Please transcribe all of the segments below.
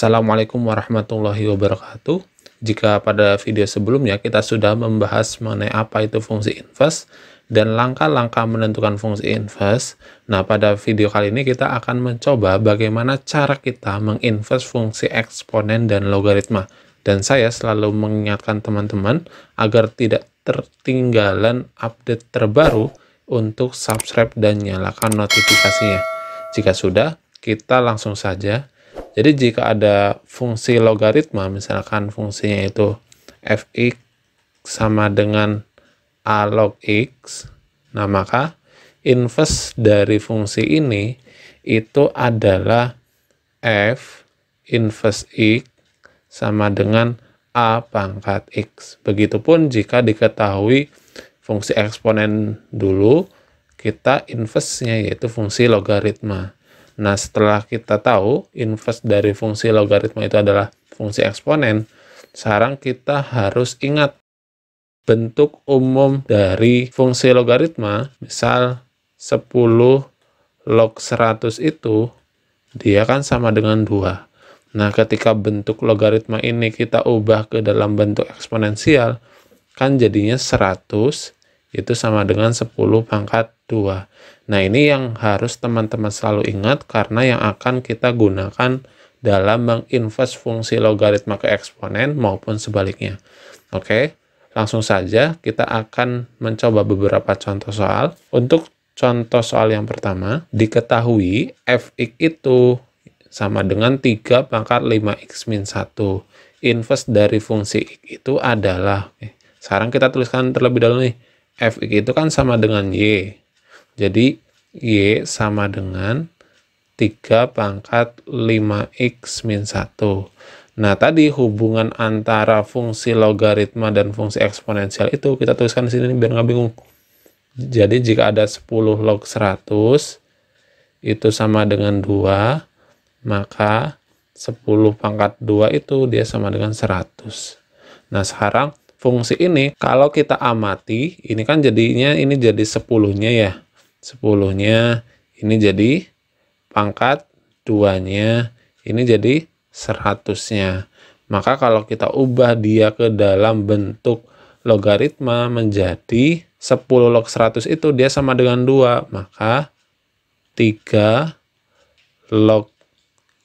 Assalamualaikum warahmatullahi wabarakatuh. Jika pada video sebelumnya kita sudah membahas mengenai apa itu fungsi inverse dan langkah-langkah menentukan fungsi inverse, nah pada video kali ini kita akan mencoba bagaimana cara kita menginverse fungsi eksponen dan logaritma. Dan saya selalu mengingatkan teman-teman agar tidak tertinggalan update terbaru untuk subscribe dan nyalakan notifikasinya. Jika sudah, kita langsung saja. Jadi jika ada fungsi logaritma, misalkan fungsinya itu fx sama dengan a log x, nah maka inverse dari fungsi ini itu adalah f inverse x sama dengan a pangkat x. Begitupun jika diketahui fungsi eksponen dulu, kita inverse-nya yaitu fungsi logaritma. Nah, setelah kita tahu inverse dari fungsi logaritma itu adalah fungsi eksponen, sekarang kita harus ingat bentuk umum dari fungsi logaritma. Misal 10 log 100 itu dia kan sama dengan 2. Nah, ketika bentuk logaritma ini kita ubah ke dalam bentuk eksponensial, kan jadinya 100 itu sama dengan 10 pangkat 2. Nah, ini yang harus teman-teman selalu ingat karena yang akan kita gunakan dalam menginverse fungsi logaritma ke eksponen maupun sebaliknya. Oke, langsung saja kita akan mencoba beberapa contoh soal. Untuk contoh soal yang pertama, diketahui fx itu sama dengan 3 pangkat 5x min 1. Inverse dari fungsi x itu adalah, sekarang kita tuliskan terlebih dahulu nih, fx itu kan sama dengan y. Jadi, y sama dengan 3 pangkat 5x min 1. Nah, tadi hubungan antara fungsi logaritma dan fungsi eksponensial itu kita tuliskan di sini biar nggak bingung. Jadi, jika ada 10 log 100 itu sama dengan 2, maka 10 pangkat 2 itu dia sama dengan 100. Nah, sekarang fungsi ini kalau kita amati, ini kan jadinya ini jadi 10-nya ya. 10-nya ini jadi pangkat 2-nya, ini jadi 100-nya. Maka kalau kita ubah dia ke dalam bentuk logaritma menjadi 10 log 100 itu dia sama dengan 2, maka 3 log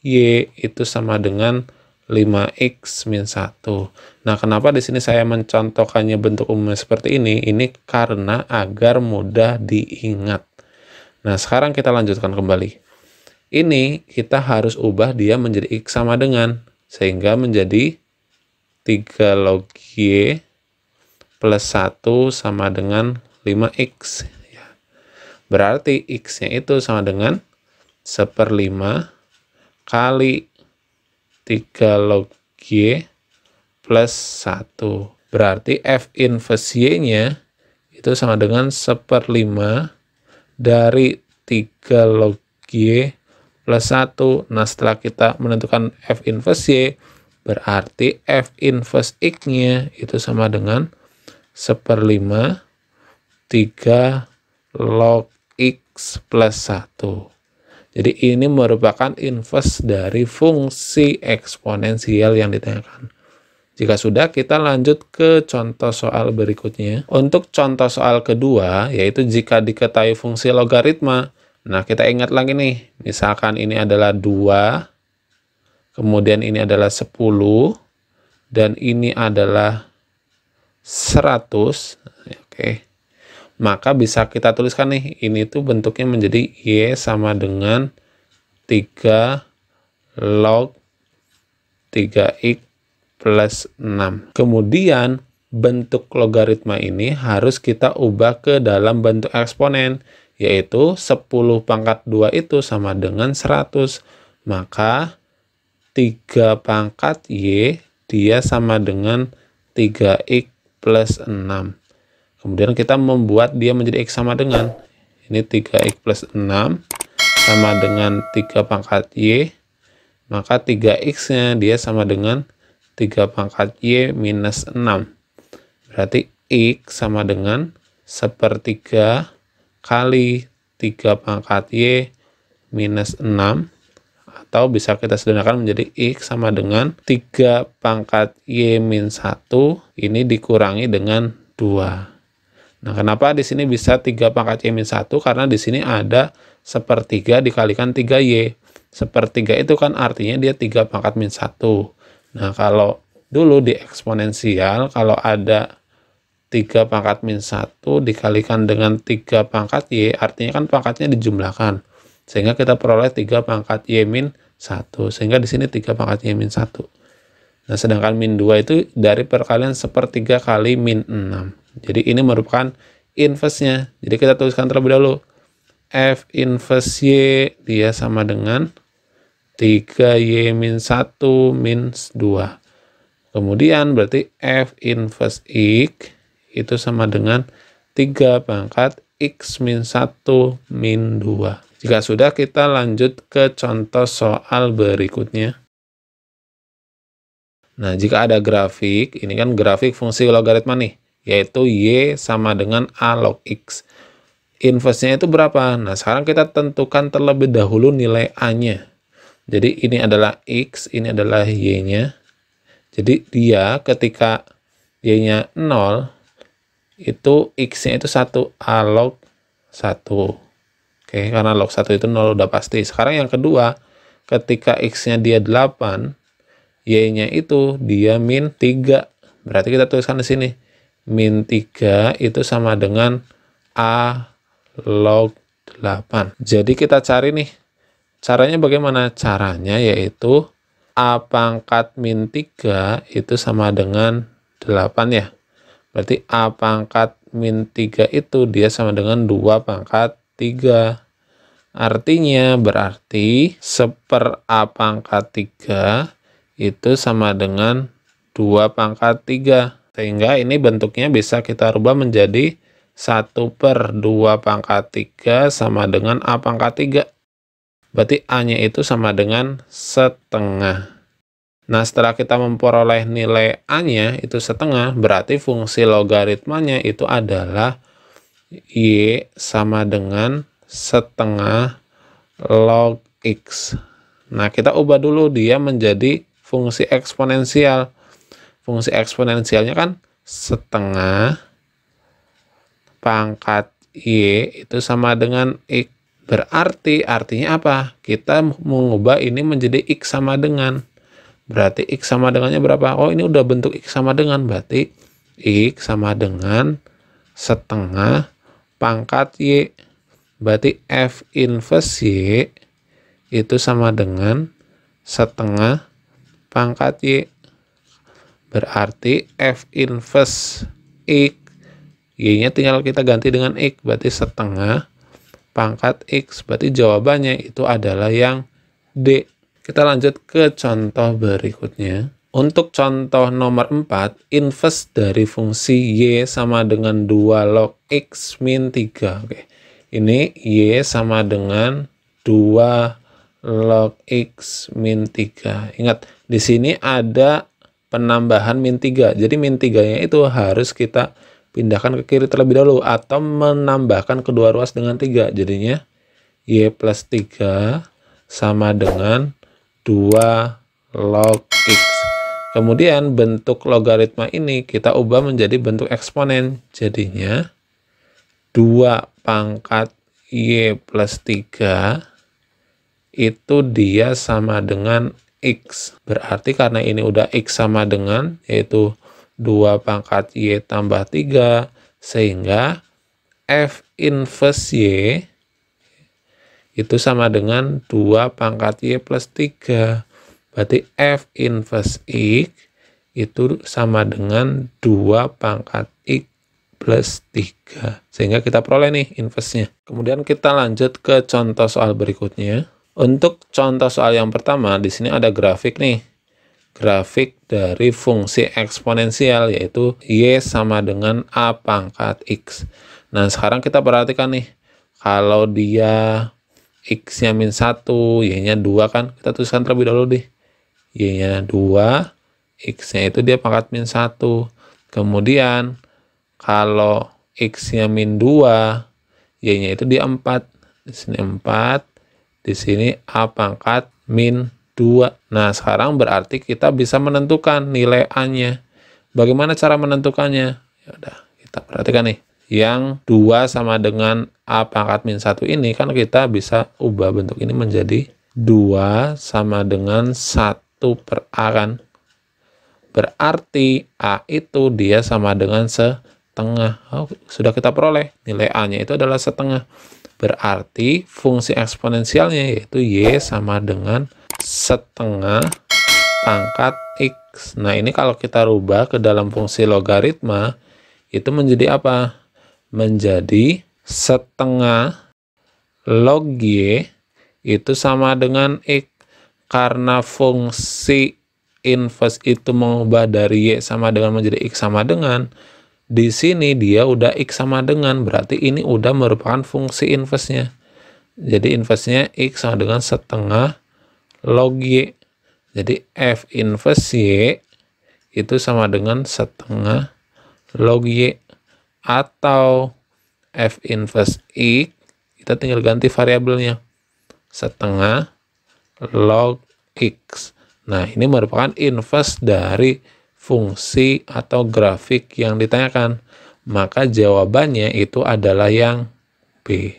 y itu sama dengan 5x min 1. Nah, kenapa di sini saya mencontohkannya bentuk umumnya seperti ini? Ini karena agar mudah diingat. Nah, sekarang kita lanjutkan kembali. Ini kita harus ubah dia menjadi x sama dengan, sehingga menjadi 3 log y plus 1 sama dengan 5x. Berarti x-nya itu sama dengan 1/5 kali 3 log y plus 1. Berarti f inverse y-nya itu sama dengan 1/5 dari 3 log y plus 1. Nah, setelah kita menentukan f inverse y, berarti f inverse x-nya itu sama dengan 1/5 3 log x plus 1. Jadi ini merupakan inverse dari fungsi eksponensial yang ditanyakan. Jika sudah, kita lanjut ke contoh soal berikutnya. Untuk contoh soal kedua, yaitu jika diketahui fungsi logaritma. Nah, kita ingat lagi nih, misalkan ini adalah 2, kemudian ini adalah 10, dan ini adalah 100. Oke. Maka bisa kita tuliskan nih, ini tuh bentuknya menjadi y sama dengan 3 log 3x plus 6. Kemudian bentuk logaritma ini harus kita ubah ke dalam bentuk eksponen, yaitu 10 pangkat 2 itu sama dengan 100. Maka 3 pangkat y dia sama dengan 3x plus 6. Kemudian kita membuat dia menjadi x sama dengan, ini 3x plus 6 sama dengan 3 pangkat y, maka 3x-nya dia sama dengan 3 pangkat y minus 6. Berarti x sama dengan 1/3 kali 3 pangkat y minus 6, atau bisa kita sederhanakan menjadi X sama dengan 3 pangkat Y min 1 ini dikurangi dengan 2. Nah, kenapa di sini bisa 3 pangkat Y min 1? Karena di sini ada sepertiga dikalikan 3Y. Sepertiga itu kan artinya dia 3 pangkat min 1. Nah, kalau dulu di eksponensial, kalau ada 3 pangkat min 1 dikalikan dengan 3 pangkat Y, artinya kan pangkatnya dijumlahkan. Sehingga kita peroleh 3 pangkat Y min 1. Sehingga di sini 3 pangkat Y min 1. Nah, sedangkan min 2 itu dari perkalian sepertiga kali min 6. Jadi ini merupakan inverse-nya. Jadi kita tuliskan terlebih dahulu. F inverse Y dia sama dengan 3Y min 1 min 2. Kemudian berarti F inverse X itu sama dengan 3 pangkat X min 1 min 2. Jika sudah, kita lanjut ke contoh soal berikutnya. Nah, jika ada grafik, ini kan grafik fungsi logaritma nih, yaitu Y sama dengan A log X. Inverse-nya itu berapa? Nah, sekarang kita tentukan terlebih dahulu nilai A-nya. Jadi ini adalah X, ini adalah Y-nya. Jadi dia ketika Y-nya 0, itu X-nya itu 1, A log 1. Oke, karena log 1 itu 0 udah pasti. Sekarang yang kedua, ketika X-nya dia 8, Y-nya itu dia min 3. Berarti kita tuliskan di sini. Min 3 itu sama dengan A log 8. Jadi kita cari nih. Caranya bagaimana? Caranya yaitu A pangkat min 3 itu sama dengan 8 ya. Berarti A pangkat min 3 itu dia sama dengan 2 pangkat 3. Artinya berarti 1/A pangkat 3 itu sama dengan 2 pangkat 3. Sehingga ini bentuknya bisa kita rubah menjadi 1/2 pangkat 3 sama dengan A pangkat 3. Berarti A-nya itu sama dengan setengah. Nah, setelah kita memperoleh nilai A-nya itu setengah, berarti fungsi logaritmanya itu adalah Y sama dengan setengah log X. Nah, kita ubah dulu dia menjadi fungsi eksponensial. Fungsi eksponensialnya kan setengah pangkat Y itu sama dengan X. Berarti artinya apa? Kita mengubah ini menjadi X sama dengan. Berarti X sama dengannya berapa? Oh, ini udah bentuk X sama dengan. Berarti X sama dengan setengah pangkat Y. Berarti F inverse Y itu sama dengan setengah pangkat Y. Berarti F inverse X, Y-nya tinggal kita ganti dengan X. Berarti setengah pangkat X. Berarti jawabannya itu adalah yang D. Kita lanjut ke contoh berikutnya. Untuk contoh nomor 4, inverse dari fungsi Y sama dengan 2 log X min 3. Oke. Ini Y sama dengan 2 log X min 3. Ingat, di sini ada penambahan min 3. Jadi min 3-nya itu harus kita pindahkan ke kiri terlebih dahulu atau menambahkan kedua ruas dengan 3. Jadinya Y plus 3 sama dengan 2 log X. Kemudian bentuk logaritma ini kita ubah menjadi bentuk eksponen. Jadinya 2 pangkat Y plus 3 itu dia sama dengan X. Berarti karena ini udah X sama dengan, yaitu 2 pangkat Y tambah 3, sehingga F inverse Y itu sama dengan 2 pangkat Y plus 3. Berarti F inverse X itu sama dengan 2 pangkat X plus 3. Sehingga kita peroleh nih inverse-nya. Kemudian kita lanjut ke contoh soal berikutnya. Untuk contoh soal yang pertama, di sini ada grafik nih. Grafik dari fungsi eksponensial, yaitu Y sama dengan A pangkat X. Nah, sekarang kita perhatikan nih. Kalau dia X-nya min 1, Y-nya 2 kan. Kita tuliskan terlebih dahulu deh. Y-nya 2, X-nya itu dia pangkat min 1. Kemudian, kalau X-nya min 2, Y-nya itu dia 4. Di sini 4, Di sini A pangkat min 2. Nah, sekarang berarti kita bisa menentukan nilai A-nya. Bagaimana cara menentukannya? Ya udah, kita perhatikan nih. Yang 2 sama dengan A pangkat min 1 ini kan kita bisa ubah bentuk ini menjadi 2 sama dengan 1 per A kan. Berarti A itu dia sama dengan setengah. Oh, sudah kita peroleh. Nilai A-nya itu adalah setengah. Berarti fungsi eksponensialnya yaitu Y sama dengan setengah pangkat X. Nah, ini kalau kita rubah ke dalam fungsi logaritma, itu menjadi apa? Menjadi setengah log Y itu sama dengan X. Karena fungsi inverse itu mengubah dari Y sama dengan menjadi X sama dengan, di sini dia udah X sama dengan, berarti ini udah merupakan fungsi inverse-nya. Jadi inverse-nya X sama dengan setengah log Y. Jadi F inverse Y itu sama dengan setengah log Y. Atau F inverse X, kita tinggal ganti variabelnya. Setengah log X. Nah, ini merupakan inverse dari fungsi atau grafik yang ditanyakan. Maka jawabannya itu adalah yang B.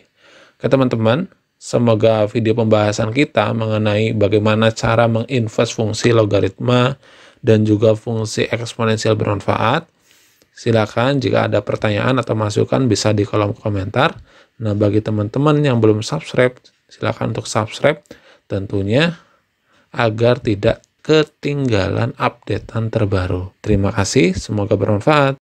Oke teman-teman, semoga video pembahasan kita mengenai bagaimana cara menginverse fungsi logaritma dan juga fungsi eksponensial bermanfaat. Silakan jika ada pertanyaan atau masukan bisa di kolom komentar. Nah, bagi teman-teman yang belum subscribe, silakan untuk subscribe tentunya agar tidak ketinggalan updatean terbaru. Terima kasih, semoga bermanfaat.